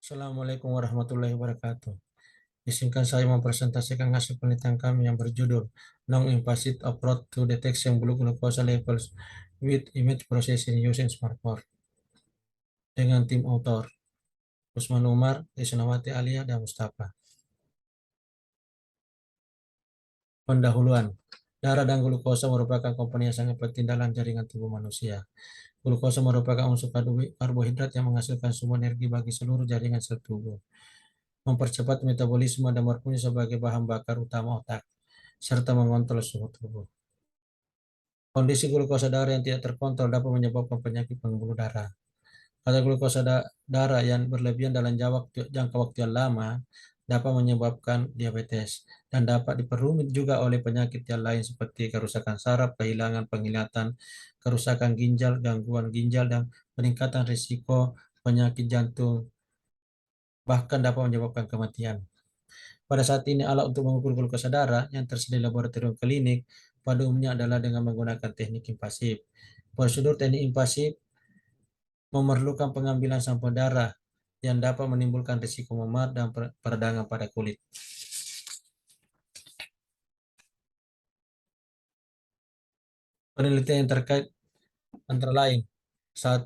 Assalamualaikum warahmatullahi wabarakatuh. Izinkan saya mempresentasikan hasil penelitian kami yang berjudul Non-Invasive Approach to Detection Blood Glucose Levels with Image Processing Using Smartphone dengan tim autor Usman Umar, Isnawati Alia, dan Mustafa. Pendahuluan. Darah dan glukosa merupakan komponen yang sangat penting dalam jaringan tubuh manusia. Glukosa merupakan unsur karbohidrat yang menghasilkan sumber energi bagi seluruh jaringan sel tubuh, mempercepat metabolisme dan berfungsi sebagai bahan bakar utama otak, serta mengontrol suhu tubuh. Kondisi glukosa darah yang tidak terkontrol dapat menyebabkan penyakit pembuluh darah. Kadar glukosa darah yang berlebihan dalam jangka waktu yang lama dapat menyebabkan diabetes dan dapat diperumit juga oleh penyakit yang lain seperti kerusakan saraf, kehilangan penglihatan, kerusakan ginjal, gangguan ginjal, dan peningkatan risiko penyakit jantung, bahkan dapat menyebabkan kematian. Pada saat ini, alat untuk mengukur glukosa darah yang tersedia di laboratorium klinik pada umumnya adalah dengan menggunakan teknik invasif. Prosedur teknik invasif memerlukan pengambilan sampel darah yang dapat menimbulkan risiko memar dan peradangan pada kulit. Penelitian yang terkait antara lain, 1.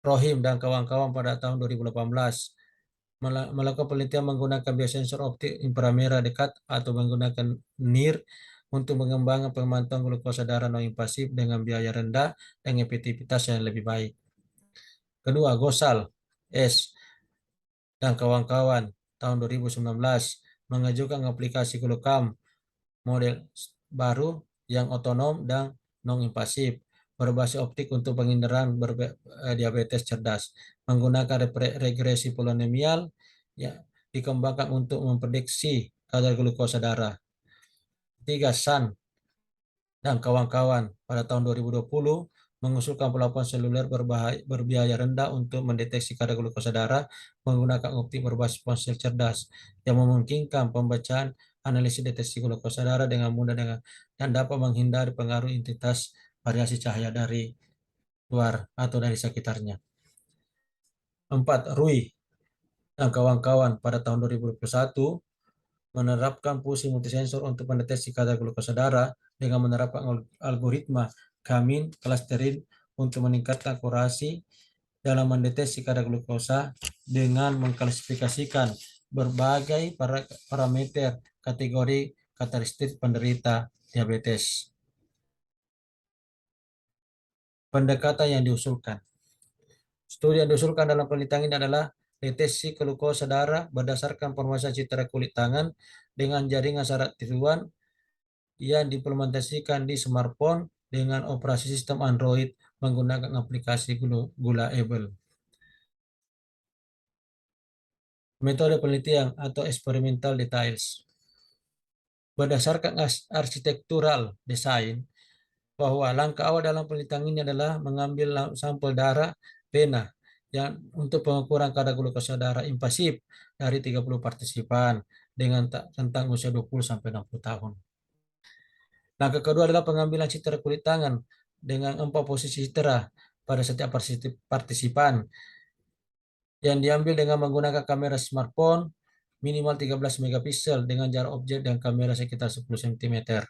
Rohim dan kawan-kawan pada tahun 2018 melakukan penelitian menggunakan biosensor optik inframerah dekat atau menggunakan NIR untuk mengembangkan pemantauan glukosa darah non-invasif dengan biaya rendah dan efektivitas yang lebih baik. Kedua, Gosal S. dan kawan-kawan tahun 2019 mengajukan aplikasi Glukam model baru yang otonom dan non-invasif berbasis optik untuk penginderaan diabetes cerdas menggunakan regresi polinomial yang dikembangkan untuk memprediksi kadar glukosa darah. 3. San dan kawan-kawan pada tahun 2020 mengusulkan pelaporan seluler berbiaya rendah untuk mendeteksi kadar glukosa darah menggunakan optik berbasis ponsel cerdas yang memungkinkan pembacaan analisis deteksi glukosa darah dengan mudah dan dapat menghindari pengaruh intensitas variasi cahaya dari luar atau dari sekitarnya. 4. Rui dan kawan-kawan pada tahun 2021 menerapkan fungsi multisensor untuk mendeteksi kadar glukosa darah dengan menerapkan algoritma Gamin clustering untuk meningkatkan akurasi dalam mendeteksi kadar glukosa dengan mengklasifikasikan berbagai parameter kategori karakteristik penderita diabetes. Pendekatan yang diusulkan. Studi yang diusulkan dalam penelitian ini adalah deteksi glukosa darah berdasarkan pemrosesan citra kulit tangan dengan jaringan syarat tiruan yang diimplementasikan di smartphone dengan operasi sistem Android menggunakan aplikasi Gulaable. Metode penelitian atau experimental details. Berdasarkan arsitektural desain, bahwa langkah awal dalam penelitian ini adalah mengambil sampel darah vena yang untuk pengukuran kadar glukosa darah invasif dari 30 partisipan dengan rentang usia 20 sampai 60 tahun. Langkah kedua adalah pengambilan citra kulit tangan dengan 4 posisi citra pada setiap partisipan yang diambil dengan menggunakan kamera smartphone minimal 13 megapiksel dengan jarak objek dan kamera sekitar 10 cm.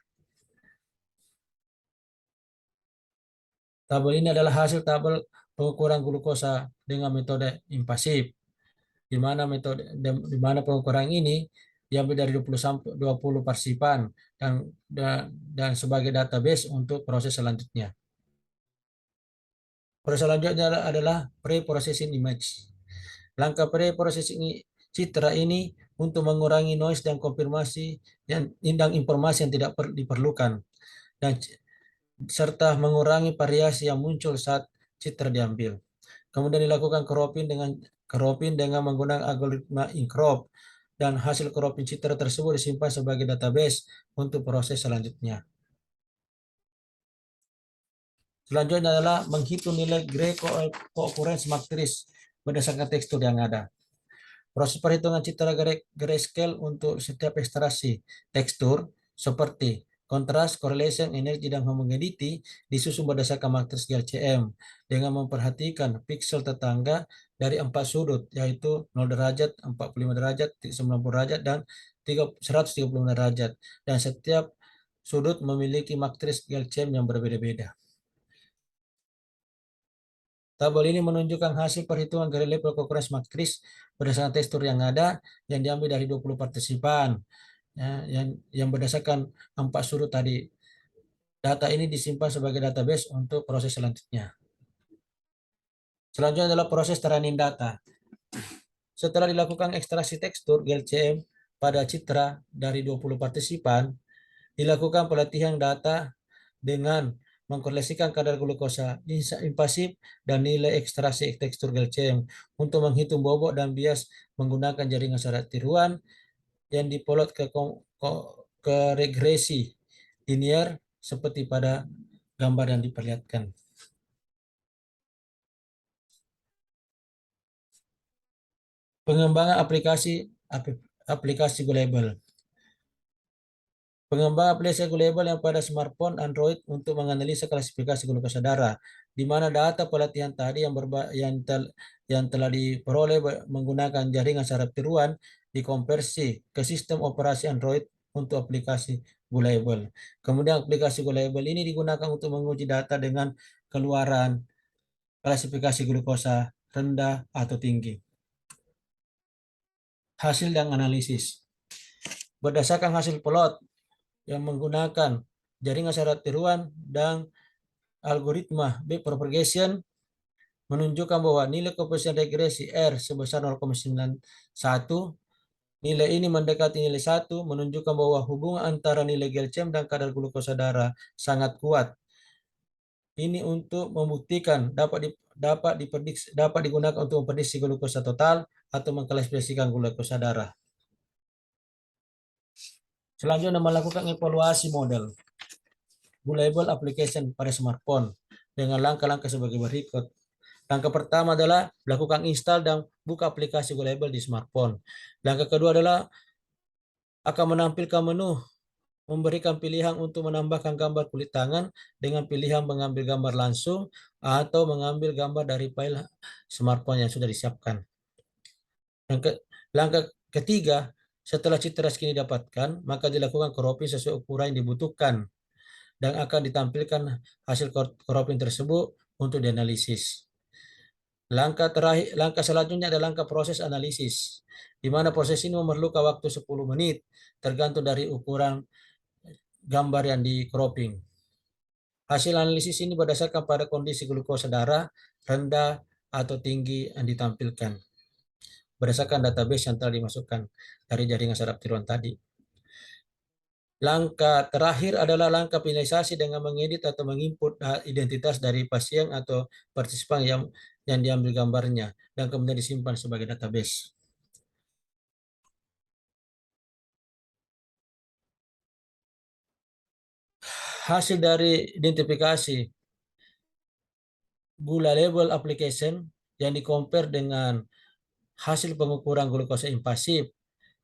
Tabel ini adalah hasil tabel pengukuran glukosa dengan metode invasif, di mana pengukuran ini diambil dari 20 partisipan dan sebagai database untuk proses selanjutnya. Proses selanjutnya adalah pre-processing image. Langkah pre-processing citra ini untuk mengurangi noise dan konfirmasi dan informasi yang tidak diperlukan dan serta mengurangi variasi yang muncul saat citra diambil. Kemudian dilakukan cropping dengan menggunakan algoritma in-crop dan hasil cropping citra tersebut disimpan sebagai database untuk proses selanjutnya. Selanjutnya adalah menghitung nilai gray co-occurrence matrix berdasarkan tekstur yang ada. Proses perhitungan citra grayscale untuk setiap ekstraksi tekstur seperti Kontras, correlation, energi, dan homogeneity disusun berdasarkan matriks GLCM dengan memperhatikan piksel tetangga dari 4 sudut, yaitu 0 derajat, 45 derajat, 90 derajat, dan 135 derajat. Dan setiap sudut memiliki matriks GLCM yang berbeda-beda. Tabel ini menunjukkan hasil perhitungan gaya level concurrence matriks berdasarkan tekstur yang ada yang diambil dari 20 partisipan, ya, yang berdasarkan 4 sudut tadi. Data ini disimpan sebagai database untuk proses selanjutnya. Selanjutnya adalah proses training data. Setelah dilakukan ekstraksi tekstur GLCM pada citra dari 20 partisipan, dilakukan pelatihan data dengan mengkorelasikan kadar glukosa invasif dan nilai ekstraksi tekstur GLCM untuk menghitung bobot dan bias menggunakan jaringan syarat tiruan yang dipolot ke regresi linear seperti pada gambar yang diperlihatkan. Pengembangan aplikasi Go-Label. Pengembangan aplikasi Go-Label yang pada smartphone Android untuk menganalisa klasifikasi glukosa darah, di mana data pelatihan tadi yang telah diperoleh menggunakan jaringan saraf tiruan dikonversi ke sistem operasi Android untuk aplikasi Go-Label. Kemudian aplikasi Go-Label ini digunakan untuk menguji data dengan keluaran klasifikasi glukosa rendah atau tinggi. Hasil dan analisis. Berdasarkan hasil plot yang menggunakan jaringan syarat tiruan dan algoritma backpropagation menunjukkan bahwa nilai koefisien regresi R sebesar 0,91. Nilai ini mendekati nilai 1, menunjukkan bahwa hubungan antara nilai GLCM dan kadar glukosa darah sangat kuat. Ini untuk membuktikan dapat digunakan untuk memprediksi glukosa total atau mengklasifikasikan glukosa darah. Selanjutnya melakukan evaluasi model Go-Label application pada smartphone dengan langkah-langkah sebagai berikut. Langkah pertama adalah lakukan install dan buka aplikasi Go-Label di smartphone. Langkah kedua adalah akan menampilkan menu memberikan pilihan untuk menambahkan gambar kulit tangan dengan pilihan mengambil gambar langsung atau mengambil gambar dari file smartphone yang sudah disiapkan. Langkah ketiga, setelah citra skin didapatkan, maka dilakukan cropping sesuai ukuran yang dibutuhkan dan akan ditampilkan hasil cropping tersebut untuk dianalisis. Langkah selanjutnya adalah langkah proses analisis, di mana proses ini memerlukan waktu 10 menit, tergantung dari ukuran gambar yang di cropping. Hasil analisis ini berdasarkan pada kondisi glukosa darah rendah atau tinggi yang ditampilkan berdasarkan database yang telah dimasukkan dari jaringan saraf tiruan tadi. Langkah terakhir adalah langkah finalisasi dengan mengedit atau menginput identitas dari pasien atau partisipan yang diambil gambarnya dan kemudian disimpan sebagai database. Hasil dari identifikasi Go-Label application yang di-compare dengan hasil pengukuran glukosa invasif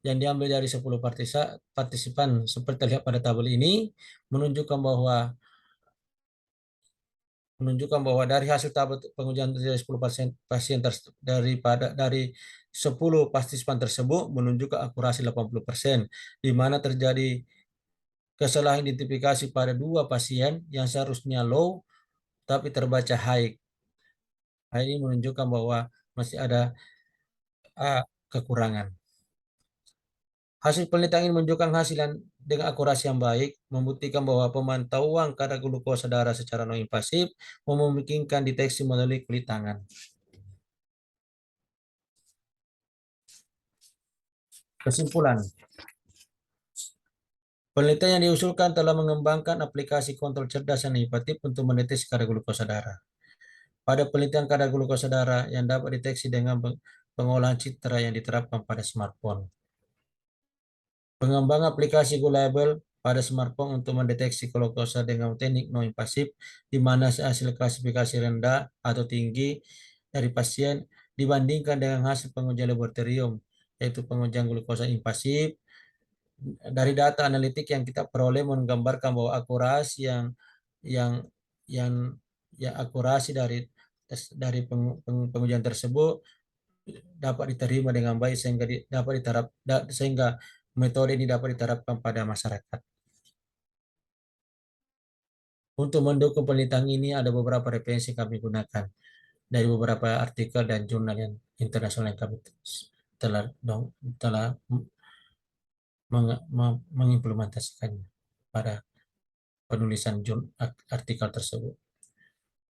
yang diambil dari 10 partisipan seperti terlihat pada tabel ini menunjukkan bahwa dari hasil tabel pengujian dari 10 pasien dari 10 partisipan tersebut menunjukkan akurasi 80%, di mana terjadi kesalahan identifikasi pada 2 pasien yang seharusnya low tapi terbaca high. Hal ini menunjukkan bahwa masih ada kekurangan. Hasil penelitian ini menunjukkan hasil dengan akurasi yang baik, membuktikan bahwa pemantauan kadar glukosa darah secara non-invasif memungkinkan deteksi melalui kulit tangan. Kesimpulan, penelitian yang diusulkan telah mengembangkan aplikasi kontrol cerdas yang inovatif untuk mendeteksi kadar glukosa darah. Pada penelitian kadar glukosa darah yang dapat deteksi dengan pengolahan citra yang diterapkan pada smartphone. Pengembangan aplikasi Go-Label pada smartphone untuk mendeteksi glukosa dengan teknik non-invasif, di mana hasil klasifikasi rendah atau tinggi dari pasien dibandingkan dengan hasil pengujian laboratorium, yaitu pengujian glukosa invasif dari data analitik yang kita peroleh menggambarkan bahwa yang yang akurasi dari pengujian tersebut dapat diterima dengan baik sehingga sehingga metode ini dapat diterapkan pada masyarakat. Untuk mendukung penelitian ini ada beberapa referensi kami gunakan dari beberapa artikel dan jurnal yang internasional yang kami telah mengimplementasikannya pada penulisan artikel tersebut.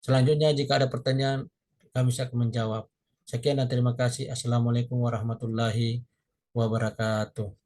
Selanjutnya, jika ada pertanyaan, kami akan menjawab. Sekian dan terima kasih. Assalamualaikum warahmatullahi wabarakatuh.